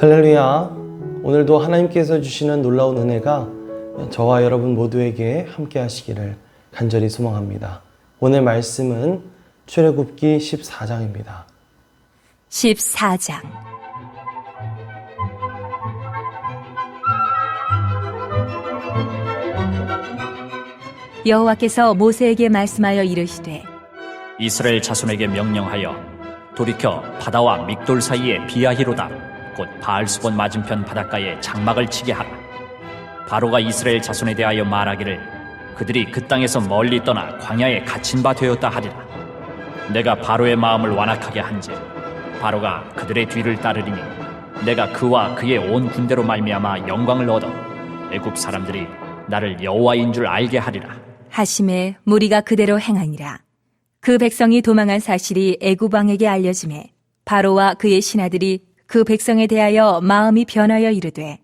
할렐루야. 오늘도 하나님께서 주시는 놀라운 은혜가 저와 여러분 모두에게 함께 하시기를 간절히 소망합니다. 오늘 말씀은 출애굽기 14장입니다. 14장. 여호와께서 모세에게 말씀하여 이르시되 이스라엘 자손에게 명령하여 돌이켜 바다와 믹돌 사이에 비아히로다 곧 바알스본 맞은편 바닷가에 장막을 치게 하라. 바로가 이스라엘 자손에 대하여 말하기를 그들이 그 땅에서 멀리 떠나 광야에 갇힌 바 되었다 하리라. 내가 바로의 마음을 완악하게 한즉 바로가 그들의 뒤를 따르리니 내가 그와 그의 온 군대로 말미암아 영광을 얻어 애굽 사람들이 나를 여호와인 줄 알게 하리라 하심에 무리가 그대로 행하니라. 그 백성이 도망한 사실이 애굽 왕에게 알려지매 바로와 그의 신하들이 그 백성에 대하여 마음이 변하여 이르되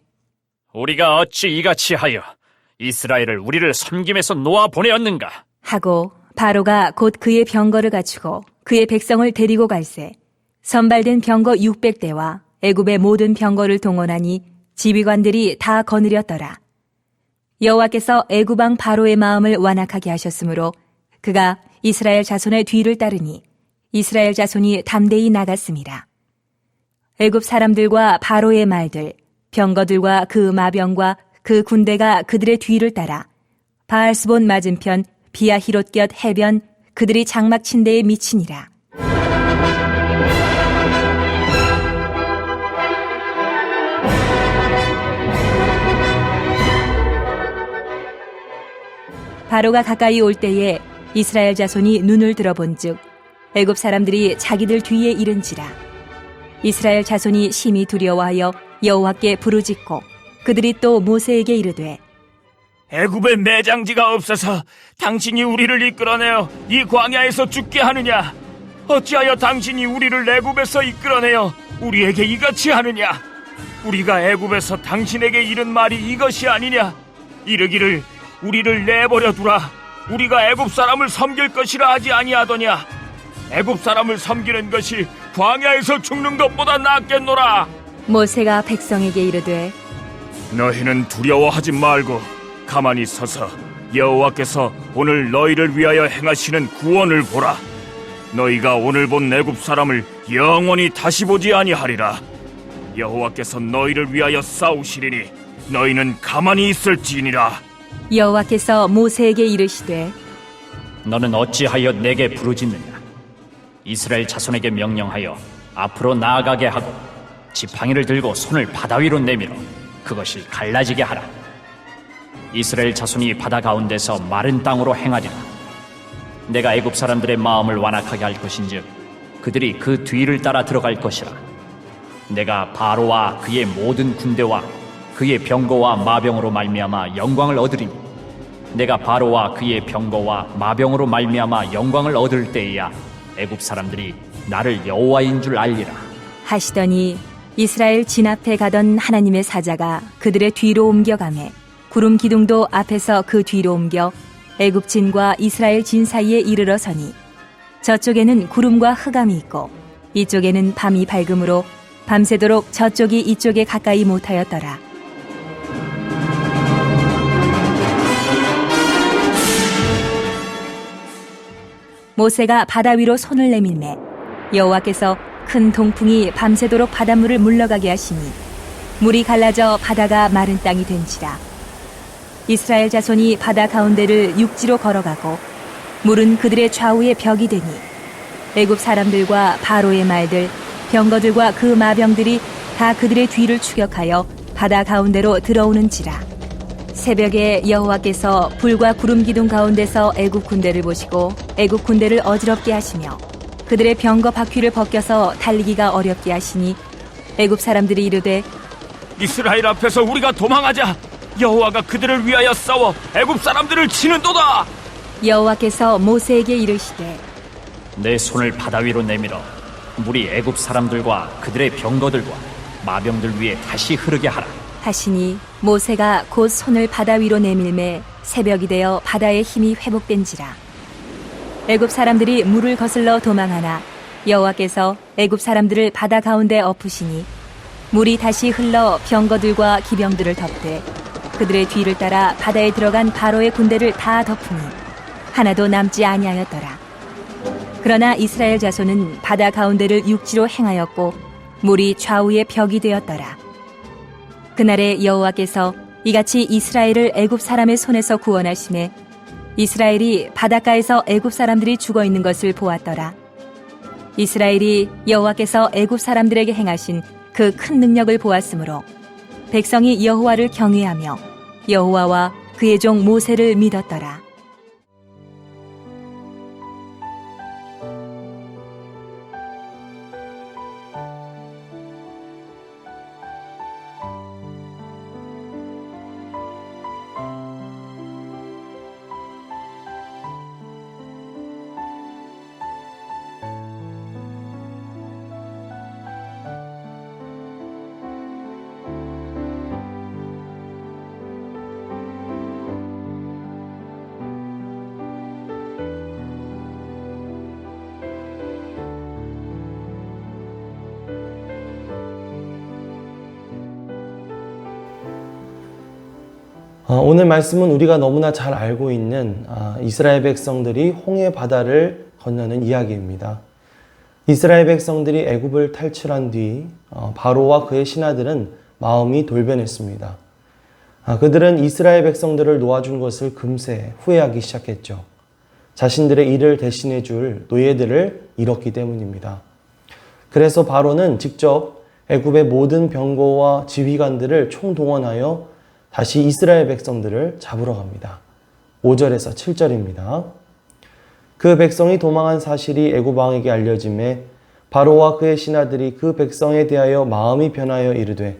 우리가 어찌 이같이 하여 이스라엘을 우리를 섬김에서 놓아 보내었는가 하고 바로가 곧 그의 병거를 갖추고 그의 백성을 데리고 갈새 선발된 병거 600대와 애굽의 모든 병거를 동원하니 지휘관들이 다 거느렸더라. 여호와께서 애굽 왕 바로의 마음을 완악하게 하셨으므로 그가 이스라엘 자손의 뒤를 따르니 이스라엘 자손이 담대히 나갔습니다. 애굽 사람들과 바로의 말들, 병거들과 그 마병과 그 군대가 그들의 뒤를 따라 바알스본 맞은편 비아히롯곁 해변 그들이 장막 친 데에 미치니라. 바로가 가까이 올 때에 이스라엘 자손이 눈을 들어본즉 애굽 사람들이 자기들 뒤에 이른지라. 이스라엘 자손이 심히 두려워하여 여호와께 부르짖고 그들이 또 모세에게 이르되 애굽에 매장지가 없어서 당신이 우리를 이끌어내어 이 광야에서 죽게 하느냐? 어찌하여 당신이 우리를 애굽에서 이끌어내어 우리에게 이같이 하느냐? 우리가 애굽에서 당신에게 이른 말이 이것이 아니냐? 이르기를 우리를 내버려 두라. 우리가 애굽 사람을 섬길 것이라 하지 아니하더냐? 애굽 사람을 섬기는 것이 광야에서 죽는 것보다 낫겠노라. 모세가 백성에게 이르되 너희는 두려워하지 말고 가만히 서서 여호와께서 오늘 너희를 위하여 행하시는 구원을 보라. 너희가 오늘 본 애굽 사람을 영원히 다시 보지 아니하리라. 여호와께서 너희를 위하여 싸우시리니 너희는 가만히 있을지니라. 여호와께서 모세에게 이르시되 너는 어찌하여 내게 부르짖느냐 이스라엘 자손에게 명령하여 앞으로 나아가게 하고 지팡이를 들고 손을 바다 위로 내밀어 그것이 갈라지게 하라. 이스라엘 자손이 바다 가운데서 마른 땅으로 행하리라. 내가 애굽 사람들의 마음을 완악하게 할 것인즉 그들이 그 뒤를 따라 들어갈 것이라. 내가 바로와 그의 모든 군대와 그의 병거와 마병으로 말미암아 영광을 얻으리니 내가 바로와 그의 병거와 마병으로 말미암아 영광을 얻을 때에야 애굽 사람들이 나를 여호와인 줄 알리라 하시더니 이스라엘 진 앞에 가던 하나님의 사자가 그들의 뒤로 옮겨가매 구름 기둥도 앞에서 그 뒤로 옮겨 애굽 진과 이스라엘 진 사이에 이르러 서니 저쪽에는 구름과 흑암이 있고 이쪽에는 밤이 밝음으로 밤새도록 저쪽이 이쪽에 가까이 못하였더라. 모세가 바다 위로 손을 내밀매 여호와께서 큰 동풍이 밤새도록 바닷물을 물러가게 하시니 물이 갈라져 바다가 마른 땅이 된지라. 이스라엘 자손이 바다 가운데를 육지로 걸어가고 물은 그들의 좌우에 벽이 되니 애굽 사람들과 바로의 말들 병거들과 그 마병들이 다 그들의 뒤를 추격하여 바다 가운데로 들어오는지라. 새벽에 여호와께서 불과 구름 기둥 가운데서 애굽 군대를 보시고 애굽 군대를 어지럽게 하시며 그들의 병거 바퀴를 벗겨서 달리기가 어렵게 하시니 애굽 사람들이 이르되 이스라엘 앞에서 우리가 도망하자. 여호와가 그들을 위하여 싸워 애굽 사람들을 치는도다. 여호와께서 모세에게 이르시되 내 손을 바다 위로 내밀어 물이 애굽 사람들과 그들의 병거들과 마병들 위에 다시 흐르게 하라. 하시니 모세가 곧 손을 바다 위로 내밀매 새벽이 되어 바다의 힘이 회복된지라. 애굽 사람들이 물을 거슬러 도망하나 여호와께서 애굽 사람들을 바다 가운데 엎으시니 물이 다시 흘러 병거들과 기병들을 덮되 그들의 뒤를 따라 바다에 들어간 바로의 군대를 다 덮으니 하나도 남지 아니하였더라. 그러나 이스라엘 자손은 바다 가운데를 육지로 행하였고 물이 좌우의 벽이 되었더라. 그날에 여호와께서 이같이 이스라엘을 애굽 사람의 손에서 구원하시매 이스라엘이 바닷가에서 애굽 사람들이 죽어 있는 것을 보았더라. 이스라엘이 여호와께서 애굽 사람들에게 행하신 그 큰 능력을 보았으므로 백성이 여호와를 경외하며 여호와와 그의 종 모세를 믿었더라. 오늘 말씀은 우리가 너무나 잘 알고 있는 이스라엘 백성들이 홍해 바다를 건너는 이야기입니다. 이스라엘 백성들이 애굽을 탈출한 뒤 바로와 그의 신하들은 마음이 돌변했습니다. 그들은 이스라엘 백성들을 놓아준 것을 금세 후회하기 시작했죠. 자신들의 일을 대신해 줄 노예들을 잃었기 때문입니다. 그래서 바로는 직접 애굽의 모든 병거와 지휘관들을 총동원하여 다시 이스라엘 백성들을 잡으러 갑니다. 5절에서 7절입니다. 그 백성이 도망한 사실이 애굽 왕에게 알려짐에 바로와 그의 신하들이 그 백성에 대하여 마음이 변하여 이르되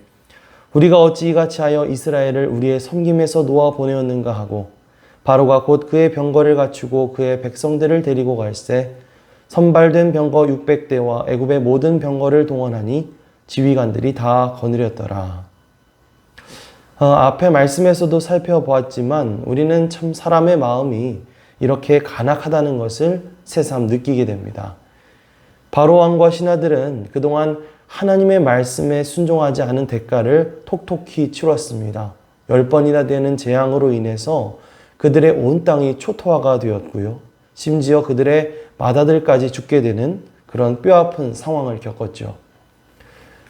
우리가 어찌 이같이 하여 이스라엘을 우리의 섬김에서 놓아 보내었는가 하고 바로가 곧 그의 병거를 갖추고 그의 백성들을 데리고 갈새 선발된 병거 600대와 애굽의 모든 병거를 동원하니 지휘관들이 다 거느렸더라. 앞에 말씀에서도 살펴보았지만 우리는 참 사람의 마음이 이렇게 간악하다는 것을 새삼 느끼게 됩니다. 바로 왕과 신하들은 그동안 하나님의 말씀에 순종하지 않은 대가를 톡톡히 치렀습니다. 10번이나 되는 재앙으로 인해서 그들의 온 땅이 초토화가 되었고요. 심지어 그들의 맏아들까지 죽게 되는 그런 뼈아픈 상황을 겪었죠.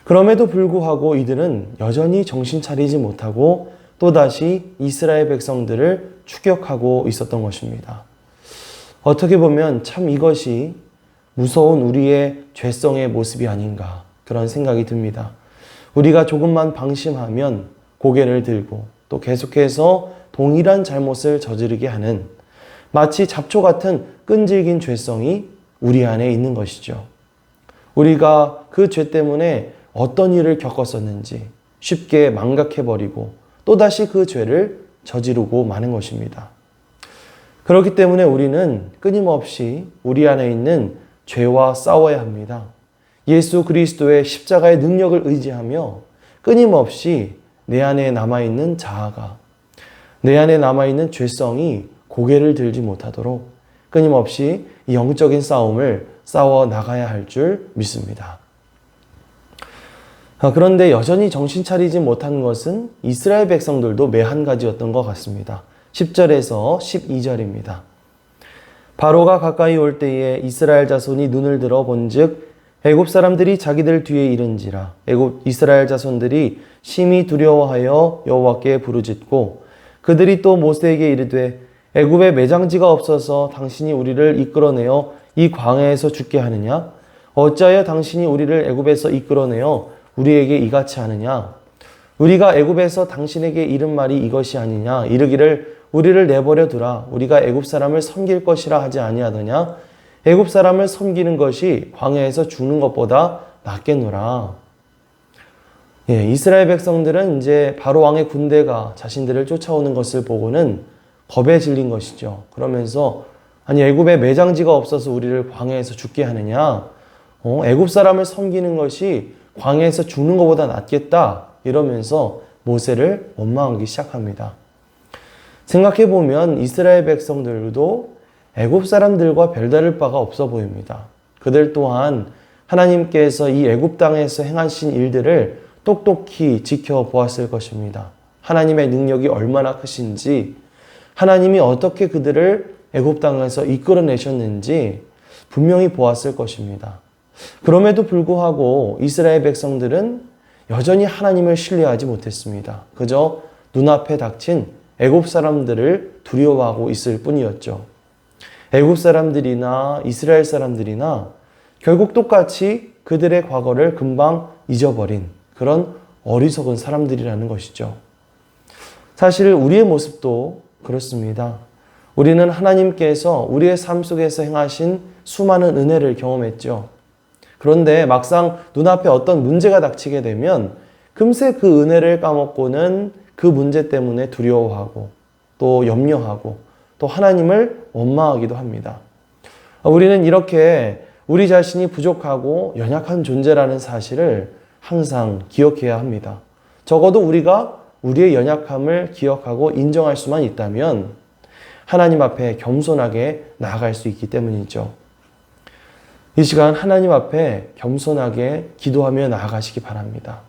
그럼에도 불구하고 이들은 여전히 정신 차리지 못하고 또다시 이스라엘 백성들을 추격하고 있었던 것입니다. 어떻게 보면 참 이것이 무서운 우리의 죄성의 모습이 아닌가 그런 생각이 듭니다. 우리가 조금만 방심하면 고개를 들고 또 계속해서 동일한 잘못을 저지르게 하는 마치 잡초 같은 끈질긴 죄성이 우리 안에 있는 것이죠. 우리가 그 죄 때문에 어떤 일을 겪었었는지 쉽게 망각해버리고 또다시 그 죄를 저지르고 마는 것입니다. 그렇기 때문에 우리는 끊임없이 우리 안에 있는 죄와 싸워야 합니다. 예수 그리스도의 십자가의 능력을 의지하며 끊임없이 내 안에 남아있는 자아가, 내 안에 남아있는 죄성이 고개를 들지 못하도록 끊임없이 이 영적인 싸움을 싸워 나가야 할 줄 믿습니다. 그런데 여전히 정신 차리지 못한 것은 이스라엘 백성들도 매한 가지였던 것 같습니다. 10절에서 12절입니다. 바로가 가까이 올 때에 이스라엘 자손이 눈을 들어 본즉 애굽 사람들이 자기들 뒤에 이른지라 애굽 이스라엘 자손들이 심히 두려워하여 여호와께 부르짖고 그들이 또 모세에게 이르되 애굽에 매장지가 없어서 당신이 우리를 이끌어내어 이 광야에서 죽게 하느냐? 어찌하여 당신이 우리를 애굽에서 이끌어내어 우리에게 이같이 하느냐? 우리가 애굽에서 당신에게 이른 말이 이것이 아니냐? 이르기를 우리를 내버려 두라. 우리가 애굽 사람을 섬길 것이라 하지 아니하더냐? 애굽 사람을 섬기는 것이 광야에서 죽는 것보다 낫겠노라. 이스라엘 백성들은 이제 바로 왕의 군대가 자신들을 쫓아오는 것을 보고는 겁에 질린 것이죠. 그러면서 아니 애굽에 매장지가 없어서 우리를 광야에서 죽게 하느냐? 애굽 사람을 섬기는 것이 광야에서 죽는 것보다 낫겠다 이러면서 모세를 원망하기 시작합니다. 생각해보면 이스라엘 백성들도 애굽 사람들과 별다를 바가 없어 보입니다. 그들 또한 하나님께서 이 애굽 땅에서 행하신 일들을 똑똑히 지켜보았을 것입니다. 하나님의 능력이 얼마나 크신지, 하나님이 어떻게 그들을 애굽 땅에서 이끌어내셨는지 분명히 보았을 것입니다. 그럼에도 불구하고 이스라엘 백성들은 여전히 하나님을 신뢰하지 못했습니다. 그저 눈앞에 닥친 애굽 사람들을 두려워하고 있을 뿐이었죠. 애굽 사람들이나 이스라엘 사람들이나 결국 똑같이 그들의 과거를 금방 잊어버린 그런 어리석은 사람들이라는 것이죠. 사실 우리의 모습도 그렇습니다. 우리는 하나님께서 우리의 삶 속에서 행하신 수많은 은혜를 경험했죠. 그런데 막상 눈앞에 어떤 문제가 닥치게 되면 금세 그 은혜를 까먹고는 그 문제 때문에 두려워하고 또 염려하고 또 하나님을 원망하기도 합니다. 우리는 이렇게 우리 자신이 부족하고 연약한 존재라는 사실을 항상 기억해야 합니다. 적어도 우리가 우리의 연약함을 기억하고 인정할 수만 있다면 하나님 앞에 겸손하게 나아갈 수 있기 때문이죠. 이 시간 하나님 앞에 겸손하게 기도하며 나아가시기 바랍니다.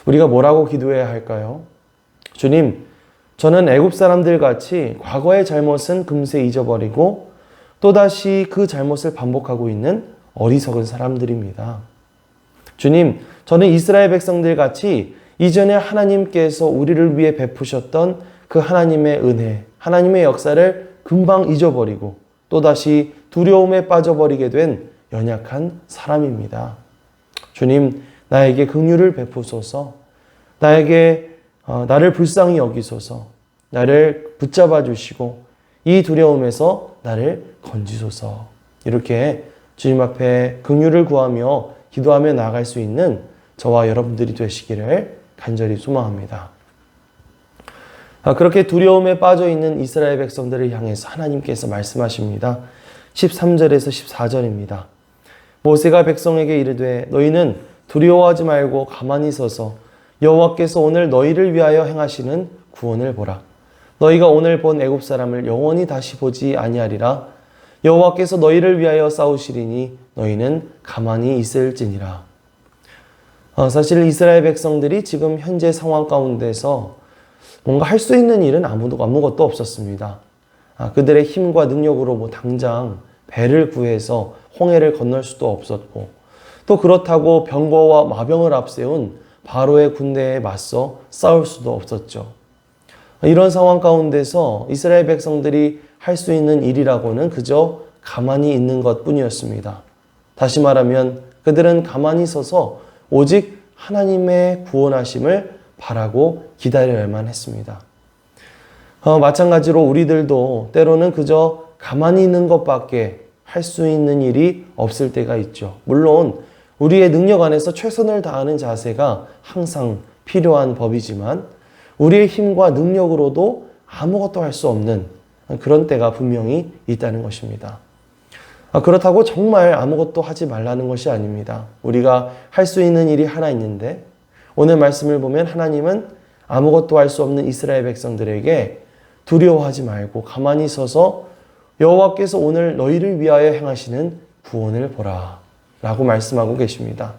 우리가 뭐라고 기도해야 할까요? 주님, 저는 애굽 사람들 같이 과거의 잘못은 금세 잊어버리고 또다시 그 잘못을 반복하고 있는 어리석은 사람들입니다. 주님, 저는 이스라엘 백성들 같이 이전에 하나님께서 우리를 위해 베푸셨던 그 하나님의 은혜, 하나님의 역사를 금방 잊어버리고 또다시 두려움에 빠져버리게 된 연약한 사람입니다. 주님, 나에게 긍휼을 베푸소서, 나를 불쌍히 여기소서, 나를 붙잡아 주시고 이 두려움에서 나를 건지소서. 이렇게 주님 앞에 긍휼을 구하며 기도하며 나아갈 수 있는 저와 여러분들이 되시기를 간절히 소망합니다. 그렇게 두려움에 빠져 있는 이스라엘 백성들을 향해서 하나님께서 말씀하십니다. 13절에서 14절입니다. 모세가 백성에게 이르되 너희는 두려워하지 말고 가만히 서서 여호와께서 오늘 너희를 위하여 행하시는 구원을 보라. 너희가 오늘 본 애굽 사람을 영원히 다시 보지 아니하리라. 여호와께서 너희를 위하여 싸우시리니 너희는 가만히 있을지니라. 사실 이스라엘 백성들이 지금 현재 상황 가운데서 뭔가 할 수 있는 일은 아무것도 없었습니다. 그들의 힘과 능력으로 당장 배를 구해서 홍해를 건널 수도 없었고 또 그렇다고 병거와 마병을 앞세운 바로의 군대에 맞서 싸울 수도 없었죠. 이런 상황 가운데서 이스라엘 백성들이 할 수 있는 일이라고는 그저 가만히 있는 것 뿐이었습니다. 다시 말하면 그들은 가만히 서서 오직 하나님의 구원하심을 바라고 기다려야만 했습니다. 마찬가지로 우리들도 때로는 그저 가만히 있는 것밖에 할 수 있는 일이 없을 때가 있죠. 물론 우리의 능력 안에서 최선을 다하는 자세가 항상 필요한 법이지만 우리의 힘과 능력으로도 아무것도 할 수 없는 그런 때가 분명히 있다는 것입니다. 그렇다고 정말 아무것도 하지 말라는 것이 아닙니다. 우리가 할 수 있는 일이 하나 있는데 오늘 말씀을 보면 하나님은 아무것도 할 수 없는 이스라엘 백성들에게 두려워하지 말고 가만히 서서 여호와께서 오늘 너희를 위하여 행하시는 구원을 보라 라고 말씀하고 계십니다.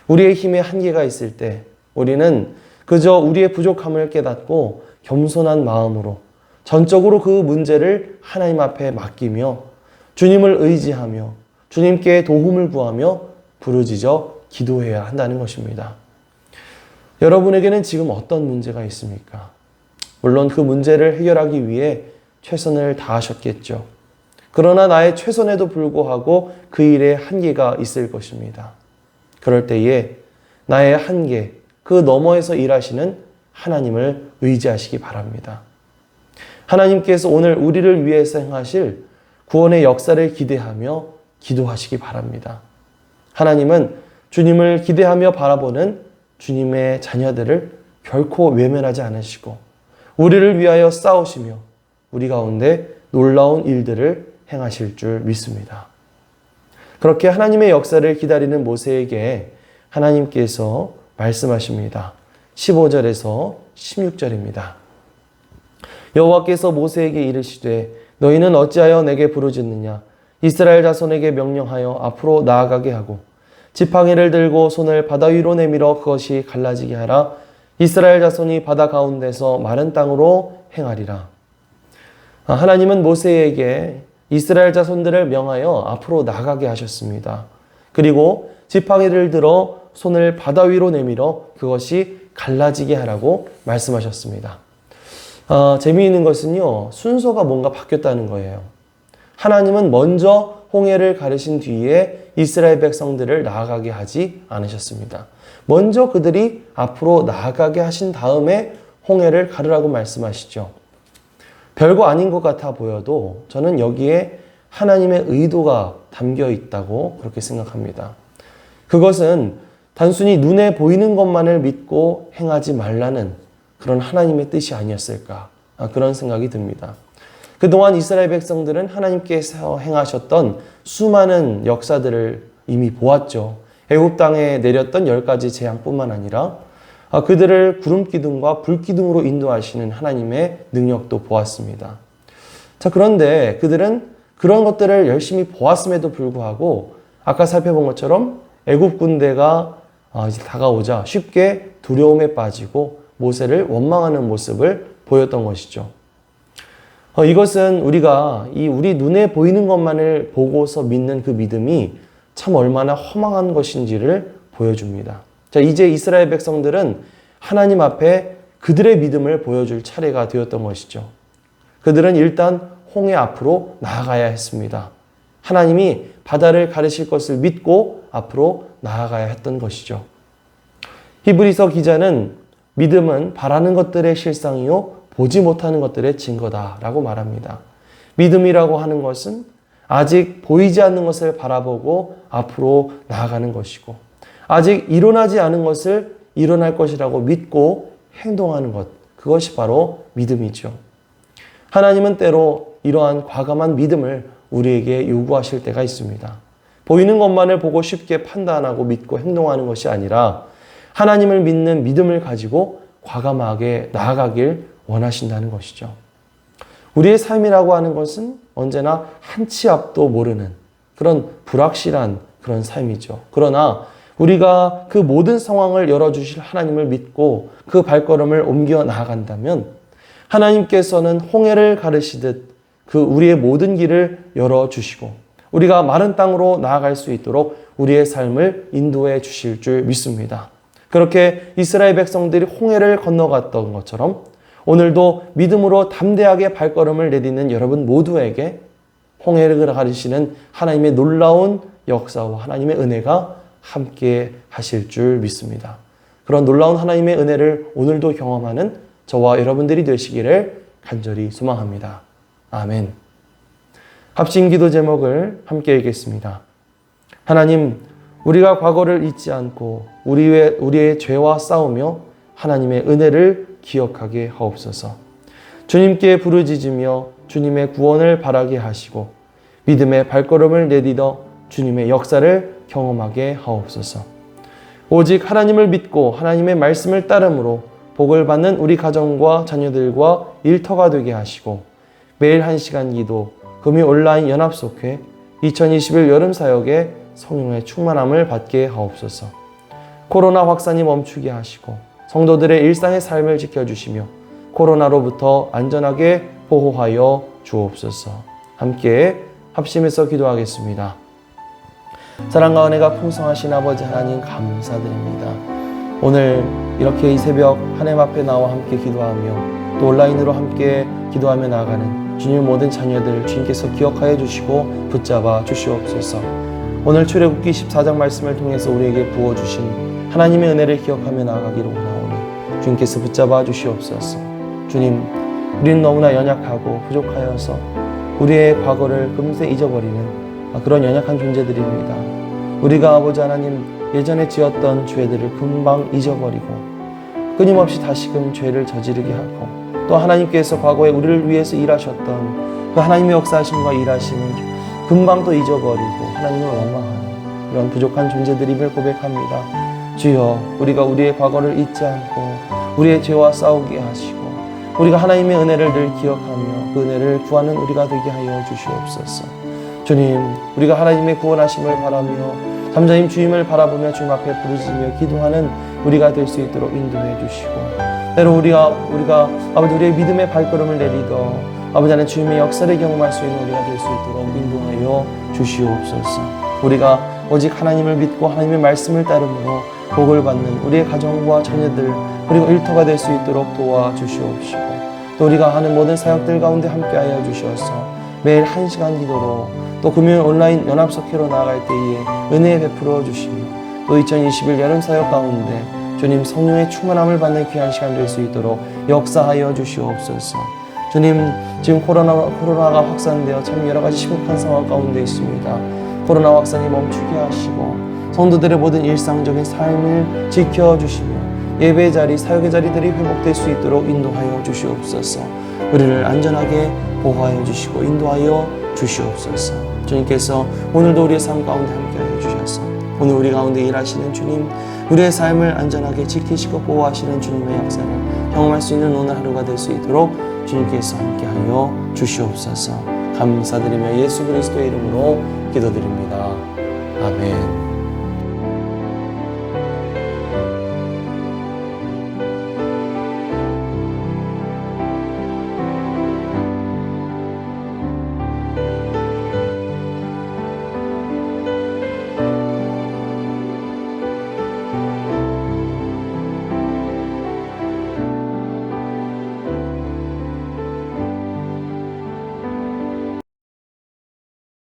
우리의 힘에 한계가 있을 때 우리는 그저 우리의 부족함을 깨닫고 겸손한 마음으로 전적으로 그 문제를 하나님 앞에 맡기며 주님을 의지하며 주님께 도움을 구하며 부르짖어 기도해야 한다는 것입니다. 여러분에게는 지금 어떤 문제가 있습니까? 물론 그 문제를 해결하기 위해 최선을 다하셨겠죠. 그러나 나의 최선에도 불구하고 그 일에 한계가 있을 것입니다. 그럴 때에 나의 한계, 그 너머에서 일하시는 하나님을 의지하시기 바랍니다. 하나님께서 오늘 우리를 위해서 행하실 구원의 역사를 기대하며 기도하시기 바랍니다. 하나님은 주님을 기대하며 바라보는 주님의 자녀들을 결코 외면하지 않으시고 우리를 위하여 싸우시며 우리 가운데 놀라운 일들을 행하실 줄 믿습니다. 그렇게 하나님의 역사를 기다리는 모세에게 하나님께서 말씀하십니다. 15절에서 16절입니다. 여호와께서 모세에게 이르시되 너희는 어찌하여 내게 부르짖느냐 이스라엘 자손에게 명령하여 앞으로 나아가게 하고 지팡이를 들고 손을 바다 위로 내밀어 그것이 갈라지게 하라. 이스라엘 자손이 바다 가운데서 마른 땅으로 행하리라. 하나님은 모세에게 이스라엘 자손들을 명하여 앞으로 나가게 하셨습니다. 그리고 지팡이를 들어 손을 바다 위로 내밀어 그것이 갈라지게 하라고 말씀하셨습니다. 재미있는 것은요, 순서가 뭔가 바뀌었다는 거예요. 하나님은 먼저 홍해를 가르신 뒤에 이스라엘 백성들을 나아가게 하지 않으셨습니다. 먼저 그들이 앞으로 나아가게 하신 다음에 홍해를 가르라고 말씀하시죠. 별거 아닌 것 같아 보여도 저는 여기에 하나님의 의도가 담겨 있다고 그렇게 생각합니다. 그것은 단순히 눈에 보이는 것만을 믿고 행하지 말라는 그런 하나님의 뜻이 아니었을까, 그런 생각이 듭니다. 그동안 이스라엘 백성들은 하나님께서 행하셨던 수많은 역사들을 이미 보았죠. 애굽 땅에 내렸던 10가지 재앙뿐만 아니라 그들을 구름기둥과 불기둥으로 인도하시는 하나님의 능력도 보았습니다. 자, 그런데 그들은 그런 것들을 열심히 보았음에도 불구하고 아까 살펴본 것처럼 애굽 군대가 이제 다가오자 쉽게 두려움에 빠지고 모세를 원망하는 모습을 보였던 것이죠. 이것은 우리가 우리 눈에 보이는 것만을 보고서 믿는 그 믿음이 참 얼마나 허망한 것인지를 보여줍니다. 자, 이제 이스라엘 백성들은 하나님 앞에 그들의 믿음을 보여줄 차례가 되었던 것이죠. 그들은 일단 홍해 앞으로 나아가야 했습니다. 하나님이 바다를 가르실 것을 믿고 앞으로 나아가야 했던 것이죠. 히브리서 기자는 믿음은 바라는 것들의 실상이요 보지 못하는 것들의 증거다라고 말합니다. 믿음이라고 하는 것은 아직 보이지 않는 것을 바라보고 앞으로 나아가는 것이고, 아직 일어나지 않은 것을 일어날 것이라고 믿고 행동하는 것, 그것이 바로 믿음이죠. 하나님은 때로 이러한 과감한 믿음을 우리에게 요구하실 때가 있습니다. 보이는 것만을 보고 쉽게 판단하고 믿고 행동하는 것이 아니라 하나님을 믿는 믿음을 가지고 과감하게 나아가길 원하신다는 것이죠. 우리의 삶이라고 하는 것은 언제나 한 치 앞도 모르는 그런 불확실한 그런 삶이죠. 그러나 우리가 그 모든 상황을 열어주실 하나님을 믿고 그 발걸음을 옮겨 나아간다면 하나님께서는 홍해를 가르시듯 그 우리의 모든 길을 열어주시고 우리가 마른 땅으로 나아갈 수 있도록 우리의 삶을 인도해 주실 줄 믿습니다. 그렇게 이스라엘 백성들이 홍해를 건너갔던 것처럼 오늘도 믿음으로 담대하게 발걸음을 내딛는 여러분 모두에게 홍해를 가르시는 하나님의 놀라운 역사와 하나님의 은혜가 함께 하실 줄 믿습니다. 그런 놀라운 하나님의 은혜를 오늘도 경험하는 저와 여러분들이 되시기를 간절히 소망합니다. 아멘. 합심 기도 제목을 함께 읽겠습니다. 하나님, 우리가 과거를 잊지 않고 우리의 죄와 싸우며 하나님의 은혜를 기억하게 하옵소서. 주님께 부르짖으며 주님의 구원을 바라게 하시고 믿음의 발걸음을 내딛어 주님의 역사를 경험하게 하옵소서. 오직 하나님을 믿고 하나님의 말씀을 따름으로 복을 받는 우리 가정과 자녀들과 일터가 되게 하시고 매일 1시간 기도, 금요 온라인 연합속회 2021 여름사역에 성령의 충만함을 받게 하옵소서. 코로나 확산이 멈추게 하시고 성도들의 일상의 삶을 지켜주시며 코로나로부터 안전하게 보호하여 주옵소서. 함께 합심해서 기도하겠습니다. 사랑과 은혜가 풍성하신 아버지 하나님 감사드립니다. 오늘 이렇게 이 새벽 하나님 앞에 나와 함께 기도하며 또 온라인으로 함께 기도하며 나아가는 주님 모든 자녀들 주님께서 기억하여 주시고 붙잡아 주시옵소서. 오늘 출애굽기 14장 말씀을 통해서 우리에게 부어주신 하나님의 은혜를 기억하며 나아가기를 원하오니 주님께서 붙잡아 주시옵소서. 주님, 우리는 너무나 연약하고 부족하여서 우리의 과거를 금세 잊어버리는 그런 연약한 존재들입니다. 우리가 아버지 하나님 예전에 지었던 죄들을 금방 잊어버리고 끊임없이 다시금 죄를 저지르게 하고 또 하나님께서 과거에 우리를 위해서 일하셨던 그 하나님의 역사하심과 일하심을 금방 또 잊어버리고 하나님을 원망하는 이런 부족한 존재들임을 고백합니다. 주여, 우리가 우리의 과거를 잊지 않고 우리의 죄와 싸우게 하시고 우리가 하나님의 은혜를 늘 기억하며 그 은혜를 구하는 우리가 되게 하여 주시옵소서. 주님, 우리가 하나님의 구원하심을 바라며 감사님 주님을 바라보며 주님 앞에 부르짖으며 기도하는 우리가 될 수 있도록 인도해 주시고, 때로 우리가 아버지 우리의 믿음의 발걸음을 내리더 아버지 하나님 주님의 역사를 경험할 수 있는 우리가 될 수 있도록 인도하여 주시옵소서. 우리가 오직 하나님을 믿고 하나님의 말씀을 따름으로 복을 받는 우리의 가정과 자녀들 그리고 일터가 될 수 있도록 도와주시옵시고, 또 우리가 하는 모든 사역들 가운데 함께하여 주셔서 매일 1시간 기도로 또 금요일 온라인 연합석회로 나아갈 때에 은혜 베풀어 주시며, 또 2021 여름 사역 가운데 주님 성령의 충만함을 받는 귀한 시간 될 수 있도록 역사하여 주시옵소서. 주님, 지금 코로나가 확산되어 참 여러 가지 심각한 상황 가운데 있습니다. 코로나 확산이 멈추게 하시고 성도들의 모든 일상적인 삶을 지켜주시며 예배 자리, 사역의 자리들이 회복될 수 있도록 인도하여 주시옵소서. 우리를 안전하게 보호하여 주시고 인도하여 주시옵소서. 주님께서 오늘도 우리의 삶 가운데 함께하여 주셔서 오늘 우리 가운데 일하시는 주님, 우리의 삶을 안전하게 지키시고 보호하시는 주님의 역사를 경험할 수 있는 오늘 하루가 될 수 있도록 주님께서 함께하여 주시옵소서. 감사드리며 예수 그리스도의 이름으로 기도드립니다. 아멘.